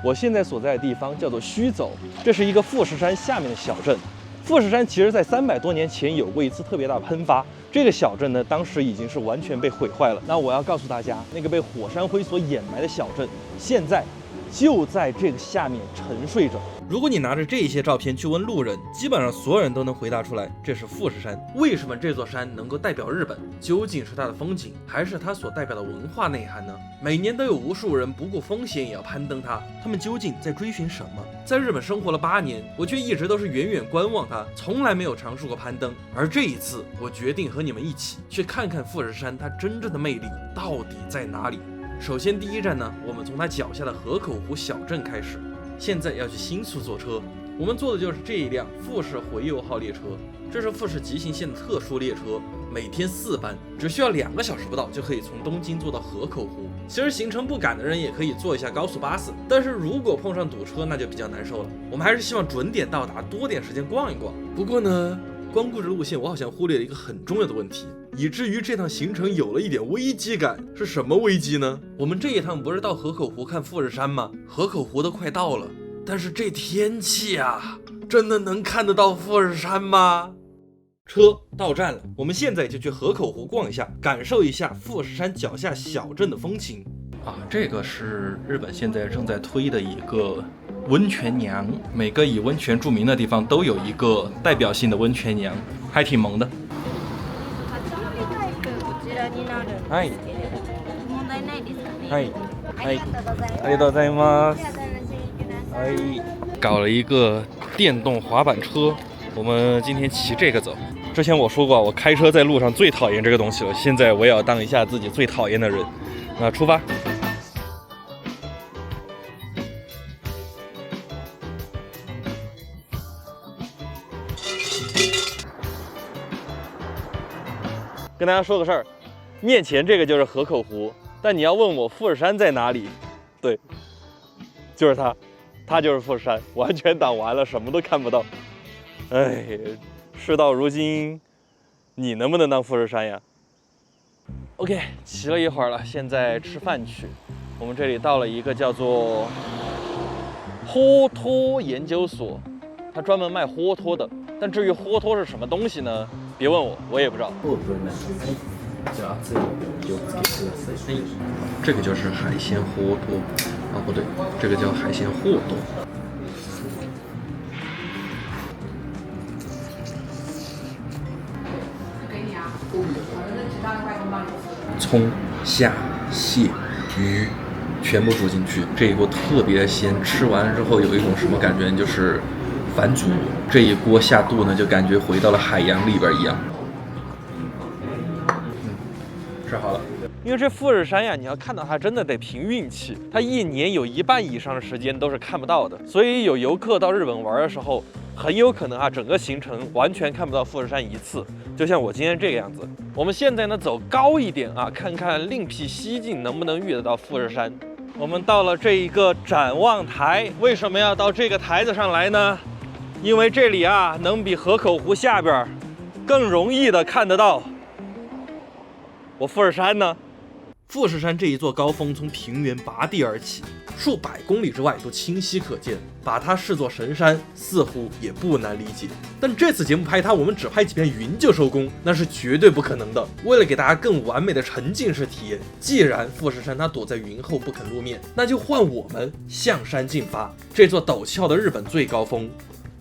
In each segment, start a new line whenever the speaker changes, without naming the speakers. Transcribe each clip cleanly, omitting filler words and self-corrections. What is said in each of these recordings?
我现在所在的地方叫做须走，这是一个富士山下面的小镇。富士山其实在300多年前有过一次特别大的喷发，这个小镇呢，当时已经是完全被毁坏了。那我要告诉大家，那个被火山灰所掩埋的小镇，现在就在这个下面沉睡着。如果你拿着这些照片去问路人，基本上所有人都能回答出来，这是富士山。为什么这座山能够代表日本？究竟是它的风景，还是它所代表的文化内涵呢？每年都有无数人不顾风险也要攀登它，他们究竟在追寻什么？在日本生活了8年，我却一直都是远远观望它，从来没有尝试过攀登。而这一次，我决定和你们一起去看看富士山它真正的魅力到底在哪里。首先第一站呢，我们从它脚下的河口湖小镇开始。现在要去新宿坐车，我们坐的就是这一辆富士回游号列车，这是富士急行线的特殊列车，每天4班，只需要2个小时不到就可以从东京坐到河口湖。其实行程不赶的人也可以坐一下高速巴士，但是如果碰上堵车那就比较难受了。我们还是希望准点到达，多点时间逛一逛。不过呢，光顾着路线，我好像忽略了一个很重要的问题，以至于这趟行程有了一点危机感。是什么危机呢？我们这一趟不是到河口湖看富士山吗？河口湖都快到了，但是这天气啊，真的能看得到富士山吗？车到站了，我们现在就去河口湖逛一下，感受一下富士山脚下小镇的风情。这个是日本现在正在推的一个温泉娘，每个以温泉著名的地方都有一个代表性的温泉娘，还挺萌的。はいはいはいありがとうございます。搞了一个电动滑板车，我们今天骑这个走。之前我说过，我开车在路上最讨厌这个东西了，现在我也要当一下自己最讨厌的人。那出发。跟大家说个事儿，面前这个就是河口湖，但你要问我富士山在哪里，对，就是它就是富士山，完全挡完了，什么都看不到。哎，事到如今，你能不能当富士山呀 ？OK， 骑了一会儿了，现在吃饭去。我们这里到了一个叫做豁脱研究所，它专门卖豁脱的。但至于豁脱是什么东西呢？别问我，我也不知道。这个就是海鲜豁脱啊，不对，这个叫海鲜货多。葱、虾、蟹、鱼全部煮进去，这一锅特别鲜，吃完之后有一种什么感觉，就是反祖。这一锅下肚呢，就感觉回到了海洋里边一样。吃好了。因为这富士山呀，你要看到它真的得凭运气，它1年有1半以上的时间都是看不到的。所以有游客到日本玩的时候，很有可能整个行程完全看不到富士山一次，就像我今天这个样子。我们现在呢走高一点看看另辟蹊径能不能遇得到富士山。我们到了这一个展望台，为什么要到这个台子上来呢？因为这里能比河口湖下边更容易的看得到我富士山呢。富士山这一座高峰从平原拔地而起，数百公里之外都清晰可见，把它视作神山似乎也不难理解。但这次节目拍它，我们只拍几片云就收工，那是绝对不可能的。为了给大家更完美的沉浸式体验，既然富士山它躲在云后不肯露面，那就换我们向山进发。这座陡峭的日本最高峰，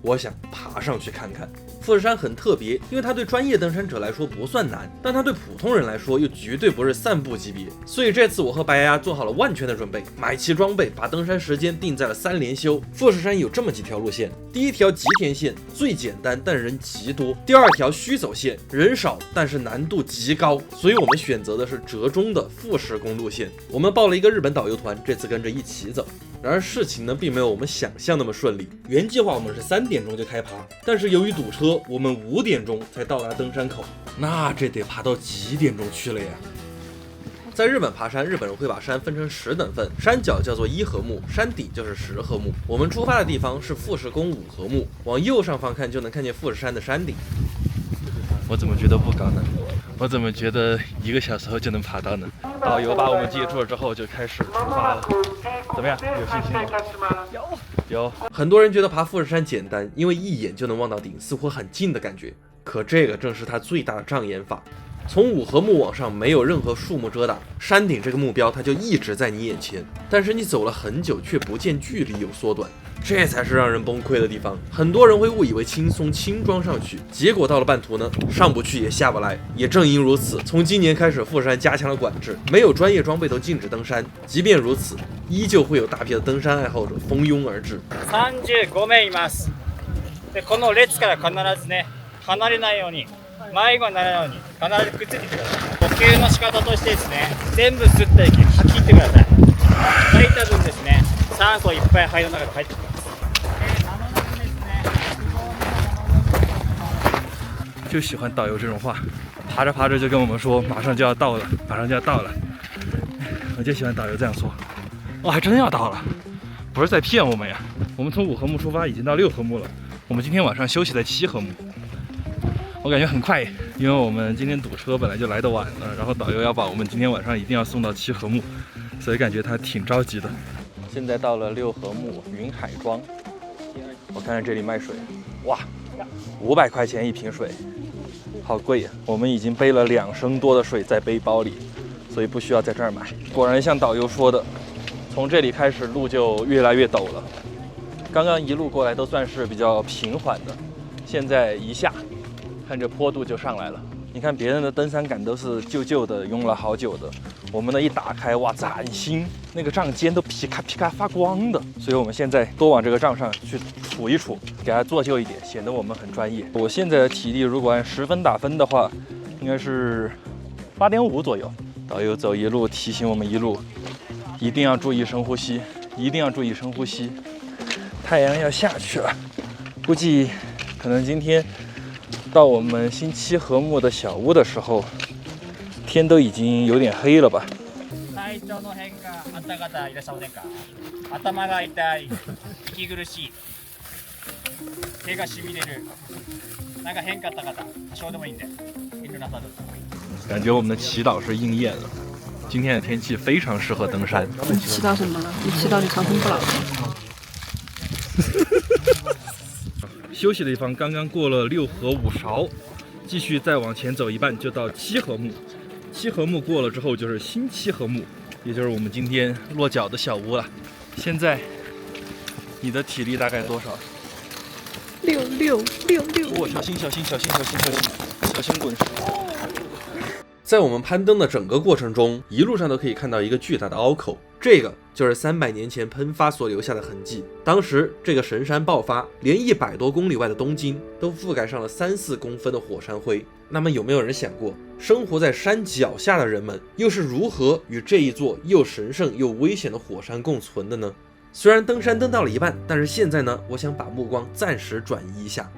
我想爬上去看看。富士山很特别，因为它对专业登山者来说不算难，但它对普通人来说又绝对不是散步级别。所以这次我和白牙做好了万全的准备，买齐装备，把登山时间定在了3连休。富士山有这么几条路线：第一条吉田线，最简单但人极多；第二条须走线，人少但是难度极高，所以我们选择的是折中的富士宫路线。我们报了一个日本导游团，这次跟着一起走。然而事情呢，并没有我们想象那么顺利。原计划我们是3点钟就开爬，但是由于堵车，我们5点钟才到达登山口。那这得爬到几点钟去了呀？在日本爬山，日本人会把山分成10等份，山脚叫做1合目，山底就是10合目。我们出发的地方是富士宫5合目，往右上方看就能看见富士山的山顶。我怎么觉得不高呢？我怎么觉得1个小时后就能爬到呢？导游把我们接住了之后，就开始出发了。怎么样？有信心吗？有。很多人觉得爬富士山简单，因为一眼就能望到顶，似乎很近的感觉。可这个正是它最大的障眼法。从五合目往上没有任何树木遮挡，山顶这个目标它就一直在你眼前，但是你走了很久却不见距离有缩短，这才是让人崩溃的地方。很多人会误以为轻松轻装上去，结果到了半途呢，上不去也下不来。也正因如此，从今年开始富士山加强了管制，没有专业装备都禁止登山。即便如此，依旧会有大批的登山爱好者蜂拥而至。
35名います。でこの列から必ずね離れないように。迷子にならないように必ずくっついてください。呼吸の仕方としてですね、全部吸った息吐き切ってください。吐いた分ですね、酸素いっぱい肺の中に入ってきます。
就喜欢导游这种话，爬着爬着就跟我们说马上就要到了，马上就要到了。我就喜欢导游这样说。哦，还真要到了，不是在骗我们呀。我们从5合目出发，已经到6合目了。我们今天晚上休息在7合目。我感觉很快，因为我们今天堵车本来就来得晚了，然后导游要把我们今天晚上一定要送到7合目，所以感觉他挺着急的。
现在到了6合目云海庄，我看看这里卖水，哇，500块钱一瓶水，好贵呀！我们已经背了2升多的水在背包里，所以不需要在这儿买。果然像导游说的，从这里开始路就越来越陡了。刚刚一路过来都算是比较平缓的，现在一下。看这坡度就上来了，你看别人的登山杆都是旧旧的，用了好久的，我们的一打开，哇，崭新，那个杖尖都皮卡皮卡发光的，所以我们现在多往这个杖上去杵一杵，给它做旧一点，显得我们很专业。我现在的体力如果按10分打分的话，应该是8.5左右。导游走一路提醒我们一路一定要注意深呼吸，一定要注意深呼吸。太阳要下去了，估计可能今天到我们新7合目的小屋的时候，天都已经有点黑了吧。
体調の変化あった方いらっしゃいませんか？頭が痛い、息苦しい、手がしびれる、なんか変化あった方、ちょうどもいいんで、遠慮なさる。
感觉我们的祈祷是应验了，今天的天气非常适合登山。
你祈祷什么了？你祈祷你长生不老。
休息的地方刚刚过了6合5勺，继续再往前走一半就到7合目。7合目过了之后就是新7合目，也就是我们今天落脚的小屋了。现在你的体力大概多少？66。哦，小心小心小心小心小心小心滚石！在我们攀登的整个过程中，一路上都可以看到一个巨大的凹口，这个就是300年前喷发所留下的痕迹。当时这个神山爆发，连100多公里外的东京都覆盖上了3-4公分的火山灰。那么有没有人想过，生活在山脚下的人们又是如何与这一座又神圣又危险的火山共存的呢？虽然登山登到了一半，但是现在呢，我想把目光暂时转移一下。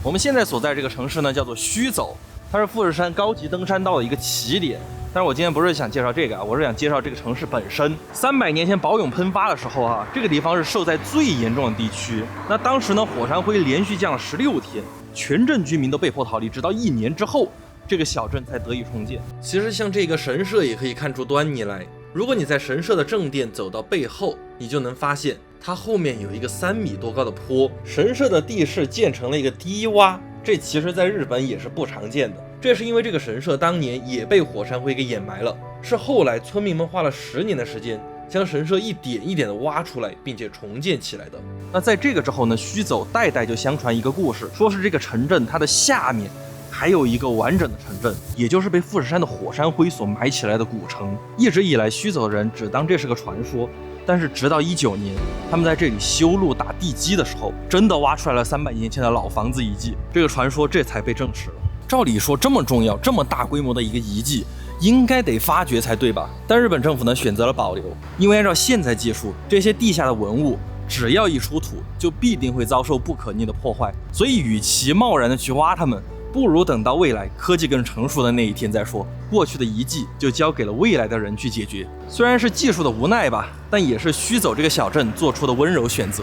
我们现在所在这个城市呢，叫做须走，它是富士山高级登山道的一个起点。但是我今天不是想介绍这个啊，我是想介绍这个城市本身。300年前宝永喷发的时候啊，这个地方是受灾最严重的地区。那当时呢，火山灰连续降了16天，全镇居民都被迫逃离，直到1年之后，这个小镇才得以重建。其实像这个神社也可以看出端倪来。如果你在神社的正殿走到背后，你就能发现它后面有一个3米多高的坡，神社的地势建成了一个低洼，这其实在日本也是不常见的。这是因为这个神社当年也被火山灰给掩埋了，是后来村民们花了10年的时间将神社一点一点的挖出来，并且重建起来的。那在这个之后呢，须走代代就相传一个故事，说是这个城镇它的下面还有一个完整的城镇，也就是被富士山的火山灰所埋起来的古城。一直以来须走的人只当这是个传说，但是直到19年，他们在这里修路打地基的时候，真的挖出来了300年前的老房子遗迹，这个传说这才被证实了。照理说这么重要这么大规模的一个遗迹应该得发掘才对吧，但日本政府呢选择了保留，因为按照现在技术，这些地下的文物只要一出土就必定会遭受不可逆的破坏，所以与其贸然的去挖它们，不如等到未来科技更成熟的那一天再说，过去的遗迹就交给了未来的人去解决。虽然是技术的无奈吧，但也是须走这个小镇做出的温柔选择。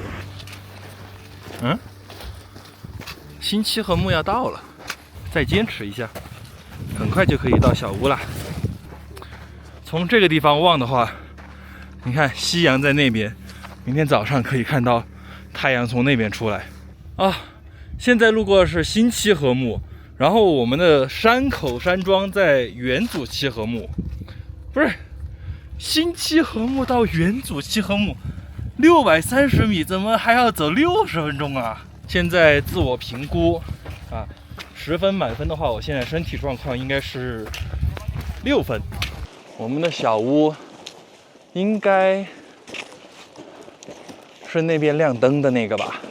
新7合目要到了，再坚持一下，很快就可以到小屋了。从这个地方望的话，
你看夕阳在那边，明天早上可以看到太阳从那边出来啊。现在路过的是新七合目，然后我们的山口山庄在元祖七合目，不是新七合目到元祖七合目630米，怎么还要走60分钟啊？现在自我评估啊，10分满分的话，我现在身体状况应该是6分。我们的小屋应该是那边亮灯的那个吧，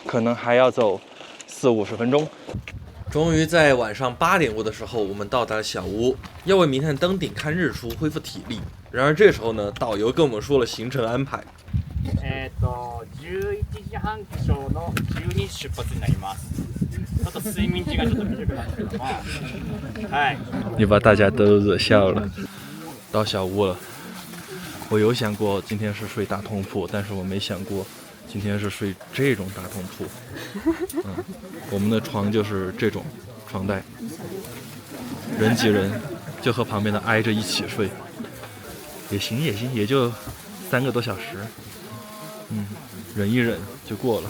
可能还要走40-50分钟。
终于在晚上8点多的时候，我们到达了小屋，要为明天登顶看日出恢复体力。然而这时候呢，导游跟我们说了行程安排。
11時半起床の12時出発になります。ちょっと睡眠時間ちょっと短くなるけども、はい。
你把大家都惹笑了。到小屋了，我有想过今天是睡大通铺，但是我没想过今天是睡这种大通铺。我们的床就是这种床带，人挤人，就和旁边的挨着一起睡，也行，也就3个多小时，忍一忍就过了。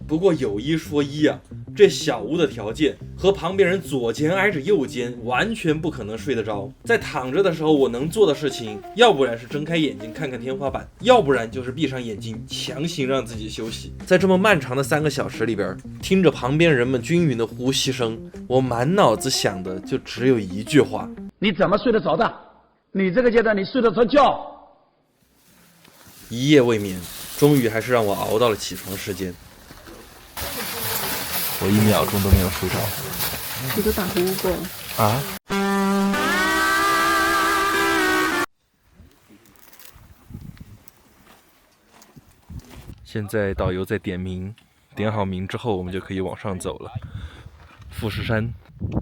不过有一说一啊，这小屋的条件和旁边人左肩挨着右肩，完全不可能睡得着。在躺着的时候，我能做的事情，要不然是睁开眼睛看看天花板，要不然就是闭上眼睛强行让自己休息。在这么漫长的3个小时里边，听着旁边人们均匀的呼吸声，我满脑子想的就只有一句话：
你怎么睡得着的？你这个阶段你睡得着觉？
一夜未眠，终于还是让我熬到了起床时间。
我1秒钟都没有睡着。
你都打呼过
啊？现在导游在点名，点好名之后，我们就可以往上走了。富士山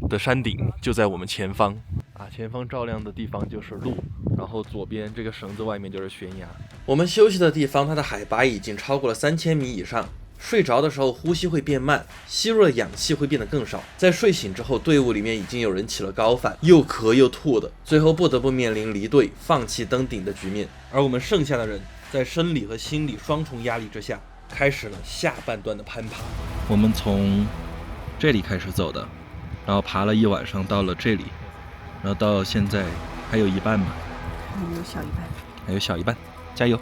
的山顶就在我们前方啊，前方照亮的地方就是路，然后左边这个绳子外面就是悬崖。
我们休息的地方，它的海拔已经超过了3000米以上。睡着的时候呼吸会变慢，吸入的氧气会变得更少。在睡醒之后，队伍里面已经有人起了高反，又咳又吐的，最后不得不面临离队、放弃登顶的局面。而我们剩下的人，在生理和心理双重压力之下，开始了下半段的攀爬。
我们从这里开始走的，然后爬了一晚上到了这里，然后到现在还有一半吧，
还有小一半，
还有小一半，加油！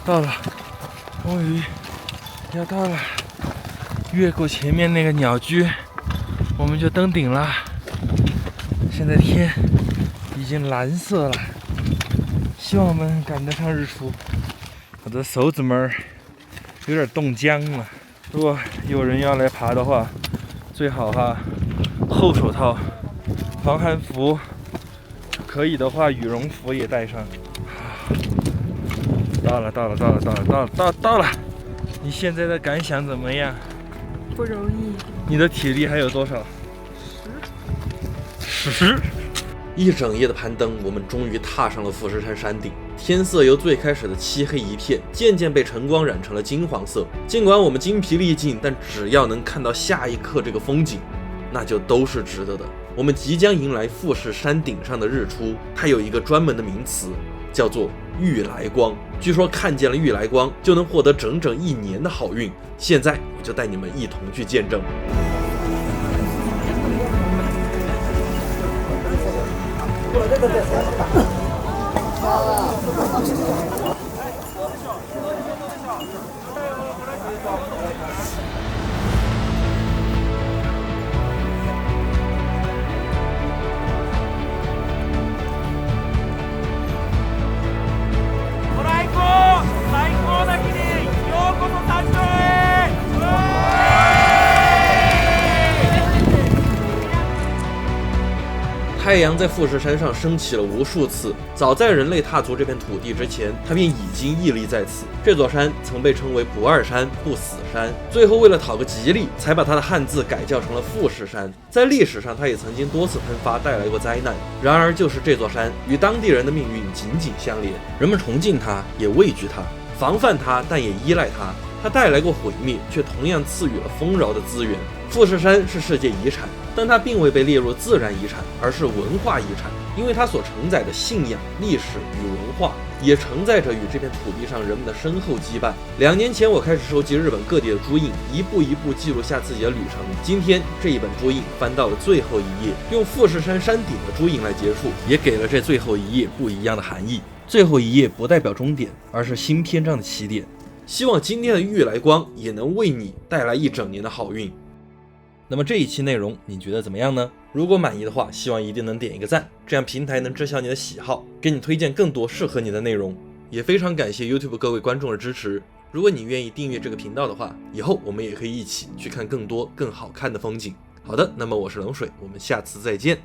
到了，终于要到了，越过前面那个鸟居，我们就登顶了。现在天已经蓝色了，希望我们赶得上日出。我的手指们有点冻僵了。如果有人要来爬的话，最好厚手套、防寒服，可以的话羽绒服也带上。到了！你现在的感想怎么样？
不容易。
你的体力还有多少？10。
一整夜的攀登，我们终于踏上了富士山山顶。天色由最开始的漆黑一片，渐渐被晨光染成了金黄色。尽管我们精疲力尽，但只要能看到下一刻这个风景，那就都是值得的。我们即将迎来富士山顶上的日出，它有一个专门的名词，叫做玉来光。据说看见了玉来光就能获得整整1年的好运。现在我就带你们一同去见证。太阳在富士山上升起了无数次，早在人类踏足这片土地之前，它便已经屹立在此。这座山曾被称为不二山、不死山，最后为了讨个吉利，才把它的汉字改叫成了富士山。在历史上，它也曾经多次喷发，带来过灾难。然而，就是这座山与当地人的命运紧紧相连，人们崇敬它，也畏惧它，防范它，但也依赖它。它带来过毁灭，却同样赐予了丰饶的资源。富士山是世界遗产，但它并未被列入自然遗产，而是文化遗产，因为它所承载的信仰、历史与文化，也承载着与这片土地上人们的深厚羁绊。2年前，我开始收集日本各地的朱印，一步一步记录下自己的旅程。今天，这一本朱印翻到了最后一页，用富士山山顶的朱印来结束，也给了这最后一页不一样的含义。最后一页不代表终点，而是新篇章的起点。希望今天的玉来光也能为你带来1整年的好运。那么这一期内容你觉得怎么样呢？如果满意的话，希望一定能点一个赞，这样平台能知晓你的喜好，给你推荐更多适合你的内容。也非常感谢 YouTube 各位观众的支持。如果你愿意订阅这个频道的话，以后我们也可以一起去看更多更好看的风景。好的，那么我是冷水，我们下次再见，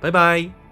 拜拜。